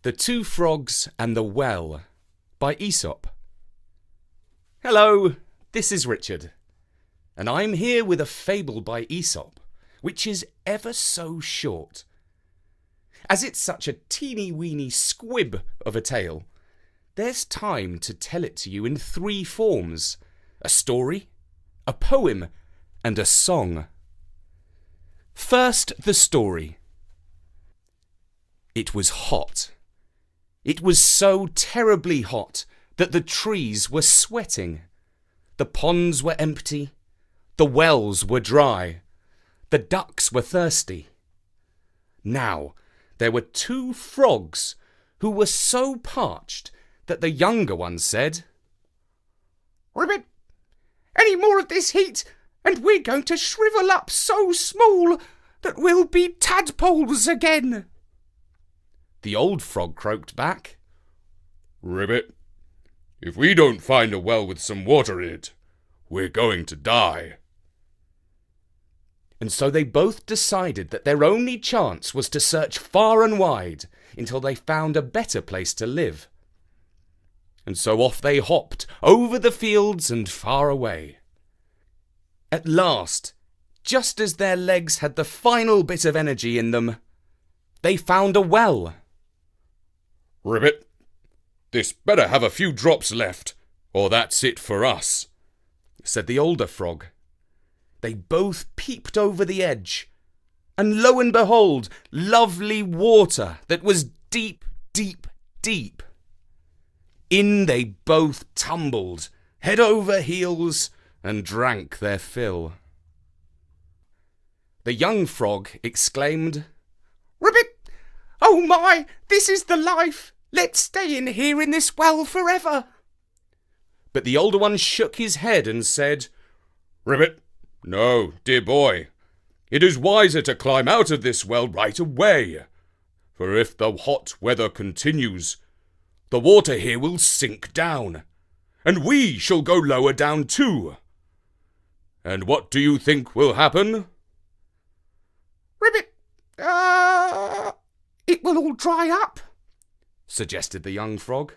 The Two Frogs and the Well by Aesop. Hello, this is Richard, and I'm here with a fable by Aesop, which is ever so short. As it's such a teeny-weeny squib of a tale, there's time to tell it to you in three forms: a story, a poem, and a song. First, the story. It was hot. It was so terribly hot that the trees were sweating. The ponds were empty. The wells were dry. The ducks were thirsty. Now, there were two frogs who were so parched that the younger one said, "Ribbit, any more of this heat and we're going to shrivel up so small that we'll be tadpoles again." The old frog croaked back, "Ribbit, if we don't find a well with some water in it, we're going to die." And so they both decided that their only chance was to search far and wide until they found a better place to live. And so off they hopped over the fields and far away. At last, just as their legs had the final bit of energy in them, they found a well. "Ribbit, this better have a few drops left, or that's it for us," said the older frog. They both peeped over the edge, and lo and behold, lovely water that was deep, deep, deep. In they both tumbled, head over heels, and drank their fill. The young frog exclaimed, "Ribbit, oh my, this is the life! Let's stay in here in this well forever." But the older one shook his head and said, "Ribbit, no, dear boy. It is wiser to climb out of this well right away. For if the hot weather continues, the water here will sink down, and we shall go lower down too. And what do you think will happen?" "Ribbit, it will all dry up," suggested the young frog.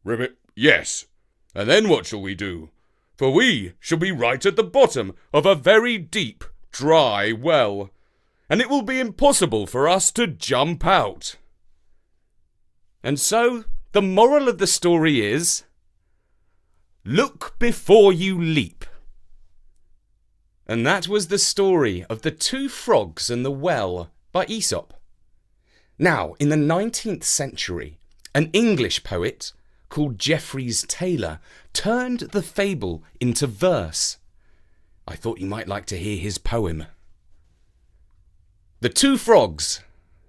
"Ribbit, yes. And then what shall we do? For we shall be right at the bottom of a very deep, dry well, and it will be impossible for us to jump out." And so, the moral of the story is, look before you leap. And that was the story of The Two Frogs and the Well by Aesop. Now, in the 19th century, an English poet called Geoffrey Taylor turned the fable into verse. I thought you might like to hear his poem. The Two Frogs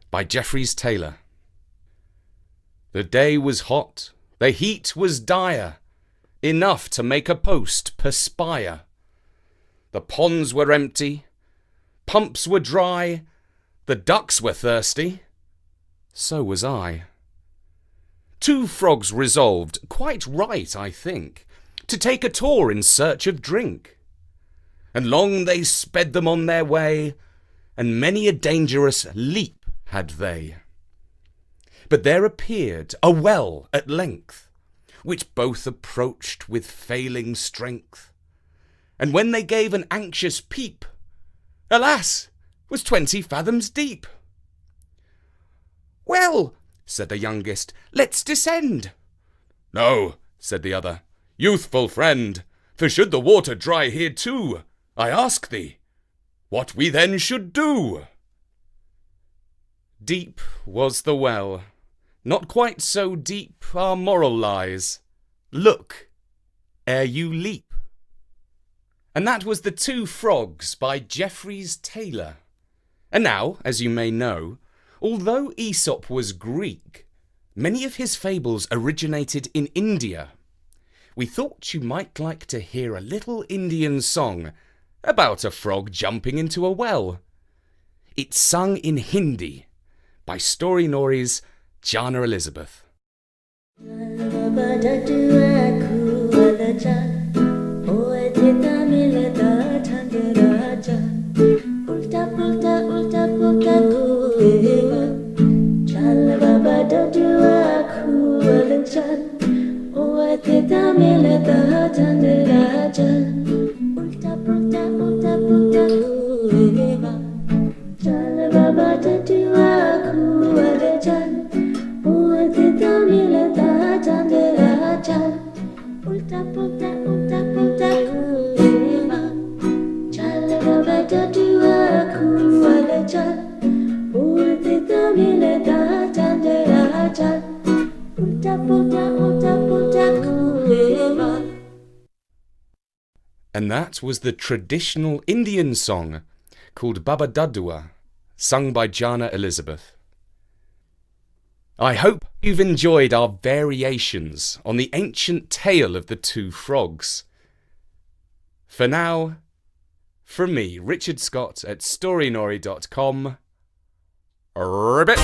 by Geoffrey Taylor. The day was hot, the heat was dire, enough to make a post perspire. The ponds were empty, pumps were dry, the ducks were thirsty, so was I. Two frogs resolved, quite right I think, to take a tour in search of drink. And long they sped them on their way, and many a dangerous leap had they. But there appeared a well at length, which both approached with failing strength. And when they gave an anxious peep, alas, was 20 fathoms deep. "Well," said the youngest, "let's descend." "No," said the other, "youthful friend, for should the water dry here too, I ask thee, what we then should do?" Deep was the well. Not quite so deep our moral lies. Look ere you leap. And that was The Two Frogs by Geoffrey Taylor. And now, as you may know, although Aesop was Greek, many of his fables originated in India. We thought you might like to hear a little Indian song about a frog jumping into a well. It's sung in Hindi by Story Nori's Jana Elizabeth. Ulta, ulta, ulta, ulta, ulta, And that was the traditional Indian song called Baba Dadua, sung by Jana Elizabeth. I hope you've enjoyed our variations on the ancient tale of the two frogs. For now, from me, Richard Scott at storynori.com, ribbit!